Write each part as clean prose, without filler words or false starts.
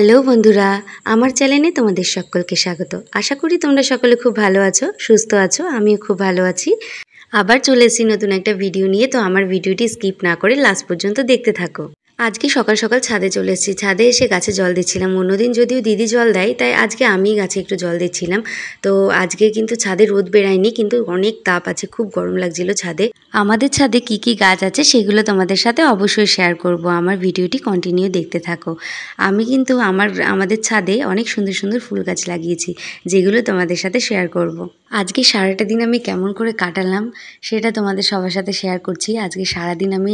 Hello বন্ধুরা, আমার চ্যানেলে তোমাদের সকলকে স্বাগত। আশা করি তোমরা সকলে খুব ভালো আছো, সুস্থ আছো। আমিও খুব ভালো আছি। আবার চলে এসেছি নতুন একটা ভিডিও নিয়ে। তো আমার ভিডিওটি স্কিপ না করে লাস্ট পর্যন্ত দেখতে থাকো। আজকে সকাল সকাল ছাদে চলে এসেছি। ছাদে এসে গাছে জল দিচ্ছিলাম। অন্যদিন যদিও দিদি জল দেয়, তাই আজকে আমি গাছে একটু জল দিচ্ছিলাম। তো আজকে কিন্তু ছাদে রোদ বেরায়নি, কিন্তু অনেক তাপ আছে, খুব গরম লাগছিল ছাদে। আমাদের ছাদে কি কি গাছ আছে সেগুলো তোমাদের সাথে অবশ্যই শেয়ার করব। আমার ভিডিওটি কন্টিনিউ দেখতে থাকো। আমি কিন্তু আমাদের ছাদে অনেক সুন্দর সুন্দর ফুল গাছ লাগিয়েছি, যেগুলো তোমাদের সাথে শেয়ার করব। আজকে সারাটা দিন আমি কেমন করে কাটালাম সেটা তোমাদের সবার সাথে শেয়ার করছি। আজকে সারাদিন আমি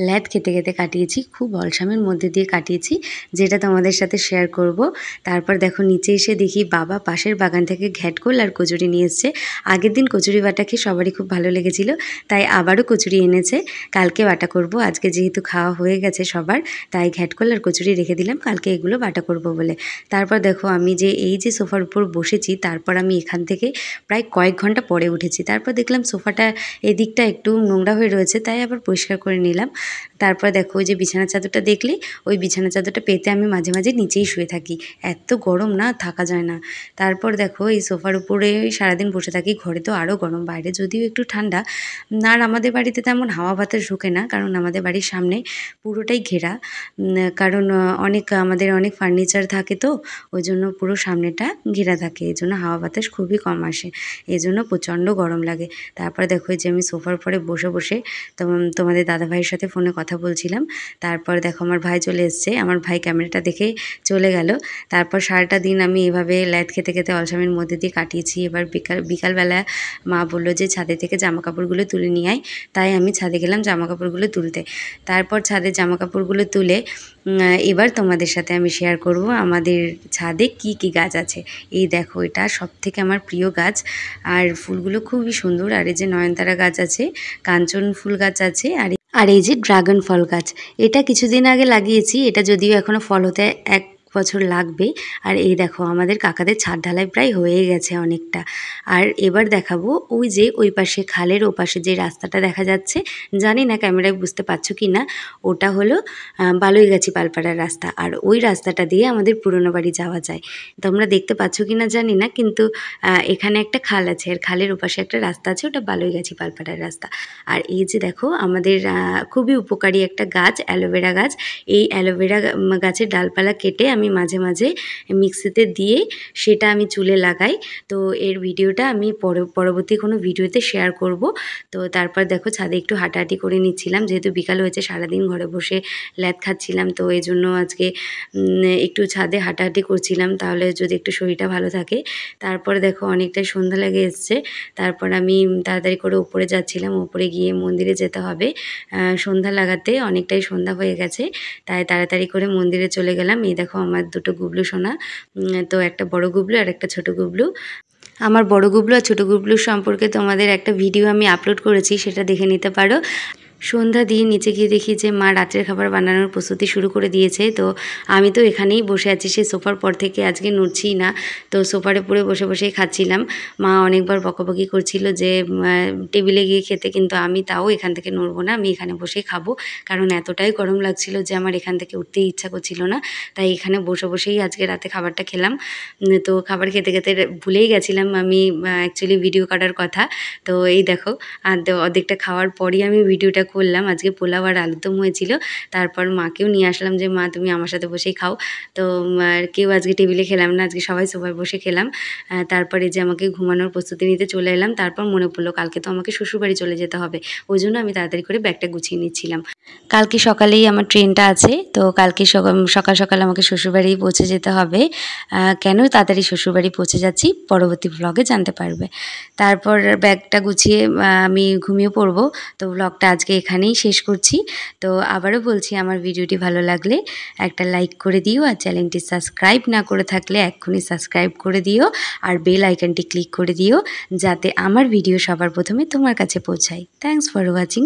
ল্যাদ খেতে খেতে কাটিয়েছি, খুব অলসামের মধ্যে দিয়ে কাটিয়েছি, যেটা তোমাদের সাথে শেয়ার করব। তারপর দেখো নিচে এসে দেখি বাবা পাশের বাগান থেকে ঘ্যাটকোল আর কচুরি নিয়ে এসছে। আগের দিন কচুরি বাটা খেয়ে সবারই খুব ভালো লেগেছিল, তাই আবারও কচুরি এনেছে। কালকে বাটা করব, আজকে যেহেতু খাওয়া হয়ে গেছে সবার, তাই ঘ্যাটকোল আর কচুরি রেখে দিলাম, কালকে এগুলো বাটা করব বলে। তারপর দেখো আমি এই যে সোফার উপর বসেছি, তারপর আমি এখান থেকে প্রায় কয়েক ঘন্টা পরে উঠেছি। তারপর দেখলাম সোফাটা এদিকটা একটু নোংরা হয়ে রয়েছে, তাই আবার পরিষ্কার করে নিলাম। তারপর দেখো ওই যে বিছানা চাদরটা দেখলে, ওই বিছানা চাদরটা পেতে আমি মাঝে মাঝে নিচেই শুয়ে থাকি, এত গরম না থাকা যায় না। তারপর দেখো এই সোফার উপরে সারাদিন বসে থাকি। ঘরে তো আরও গরম, বাইরে যদিও একটু ঠান্ডা। আর আমাদের বাড়িতে তেমন হাওয়া বাতাস ঢোকে না, কারণ আমাদের বাড়ির সামনে পুরোটাই ঘেরা। কারণ আমাদের অনেক ফার্নিচার থাকে, তো ওই জন্য পুরো সামনেটা ঘেরা থাকে, এই জন্য হাওয়া বাতাস খুবই কম আসে, এই জন্য প্রচণ্ড গরম লাগে। তারপরে দেখো যে আমি সোফার পরে বসে বসে তোমাদের দাদাভাইয়ের সাথে ফোনে কথা বলছিলাম। তারপর দেখো আমার ভাই চলে এসছে, আমার ভাই ক্যামেরাটা দেখে চলে গেল। তারপর সারাটা দিন আমি এভাবে ল্যাদ খেতে খেতে অলসামের মধ্যে দিয়ে কাটিয়েছি। এবার বিকালবেলা মা বললো যে ছাদে থেকে জামা কাপড়গুলো তুলে নিয়ে আয়, তাই আমি ছাদে গেলাম জামা কাপড়গুলো তুলতে। তারপর ছাদে জামা কাপড়গুলো তুলে এবার তোমাদের সাথে আমি শেয়ার করব আমাদের ছাদে কি কি গাছ আছে। এই দেখো, এটা সবথেকে আমার প্রিয় গাছ, আর ফুলগুলো খুবই সুন্দর। আর এই যে নয়নতারা গাছ আছে, কাঞ্চন ফুল গাছ আছে, আর এই যে ড্রাগন ফল গাছ, এটা কিছুদিন আগে লাগিয়েছি। এটা যদিও এখনও ফল হতে 1 বছর লাগবে। আর এই দেখো আমাদের কাকাদের ছাদ ঢালাই প্রায় হয়ে গেছে অনেকটা। আর এবার দেখাবো ওই যে ওই পাশে খালের ওপাশে যে রাস্তাটা দেখা যাচ্ছে, জানি না ক্যামেরায় বুঝতে পারছো কি না, ওটা হলো বালুইগাছি পালপাড়ার রাস্তা। আর ওই রাস্তাটা দিয়ে আমাদের পুরনো বাড়ি যাওয়া যায়। তোমরা দেখতে পাচ্ছ কি না জানি না, কিন্তু এখানে একটা খাল আছে, আর খালের ওপাশে একটা রাস্তা আছে, ওটা বালুইগাছি পালপাড়ার রাস্তা। আর এই যে দেখো আমাদের খুবই উপকারী একটা গাছ, অ্যালোভেরা গাছ। এই অ্যালোভেরা গাছের ডালপালা কেটে আমি মাঝে মাঝে মিক্সিতে দিয়ে সেটা আমি চুলে লাগাই। তো এর ভিডিওটা আমি পরবর্তী কোনো ভিডিওতে শেয়ার করব। তো তারপর দেখো ছাদে একটু হাঁটাহাঁটি করে নিচ্ছিলাম, যেহেতু বিকাল হয়েছে, সারাদিন ঘরে বসে ল্যাদ খাচ্ছিলাম, তো এই জন্য আজকে একটু ছাদে হাঁটাহাঁটি করছিলাম, তাহলে যদি একটু শরীরটা ভালো থাকে। তারপরে দেখো অনেকটাই সন্ধ্যা লেগে এসছে। তারপর আমি তাড়াতাড়ি করে উপরে যাচ্ছিলাম, উপরে গিয়ে মন্দিরে যেতে হবে সন্ধ্যা লাগাতে, অনেকটাই সন্ধ্যা হয়ে গেছে, তাই তাড়াতাড়ি করে মন্দিরে চলে গেলাম। এই দেখো আমার দুটো গুবলু সোনা, তো একটা বড় গুবলু আর একটা ছোট গুবলু। আমার বড় গুবলু আর ছোট গুবলুর সম্পর্কে তোমাদের একটা ভিডিও আমি আপলোড করেছি, সেটা দেখে নিতে পারো। সন্ধ্যা দিয়ে নিচে গিয়ে দেখি যে মা রাত্রের খাবার বানানোর প্রস্তুতি শুরু করে দিয়েছে। তো আমি তো এখানেই বসে আছি, সে সোফার পর থেকে আজকে নড়ছিই না, তো সোফারে পরে বসে বসেই খাচ্ছিলাম। মা অনেকবার বকাবকি করছিল যে টেবিলে গিয়ে খেতে, কিন্তু আমি তাও এখান থেকে নড়বো না, আমি এখানে বসেই খাবো, কারণ এতটাই গরম লাগছিল যে আমার এখান থেকে উঠতেই ইচ্ছা করছিল না। তাই এখানে বসে বসেই আজকে রাতে খাবারটা খেলাম। তো খাবার খেতে খেতে ভুলেই গেছিলাম আমি অ্যাকচুয়ালি ভিডিও করার কথা। তো এই দেখো অর্ধেকটা খাওয়ার পরই আমি ভিডিওটা করলাম। আজকে পোলাও আর আলুরদম হয়েছিল। তারপর মাকেও নিয়ে আসলাম যে মা তুমি আমার সাথে বসেই খাও। তো কেউ আজকে টেবিলে খেলাম না, আজকে সবাই সোফায় বসে খেলাম। তারপরে যে আমাকে ঘুমানোর প্রস্তুতি নিতে চলে এলাম। তারপর মনে পড়লো কালকে তো আমাকে শ্বশুরবাড়ি চলে যেতে হবে, ওই জন্য আমি তাড়াতাড়ি করে ব্যাগটা গুছিয়ে নিচ্ছিলাম। কালকে সকালেই আমার ট্রেনটা আছে, তো কালকে সকাল সকাল আমাকে শ্বশুরবাড়ি পৌঁছে যেতে হবে। কেন তাড়াতাড়ি শ্বশুরবাড়ি পৌঁছে যাচ্ছি পরবর্তী ব্লগে জানতে পারবে। তারপর ব্যাগটা গুছিয়ে আমি ঘুমিয়ে পড়বো। তো ব্লগটা আজকে এখানেই শেষ করছি। তো আবারও বলছি, আমার ভিডিওটি ভালো লাগলে একটা লাইক করে দিও, আর চ্যানেলটি সাবস্ক্রাইব না করে থাকলে এক্ষুনি সাবস্ক্রাইব করে দিও, আর বেল আইকনটি ক্লিক করে দিও, যাতে আমার ভিডিও সবার প্রথমে তোমার কাছে পৌঁছায়। Thanks for watching.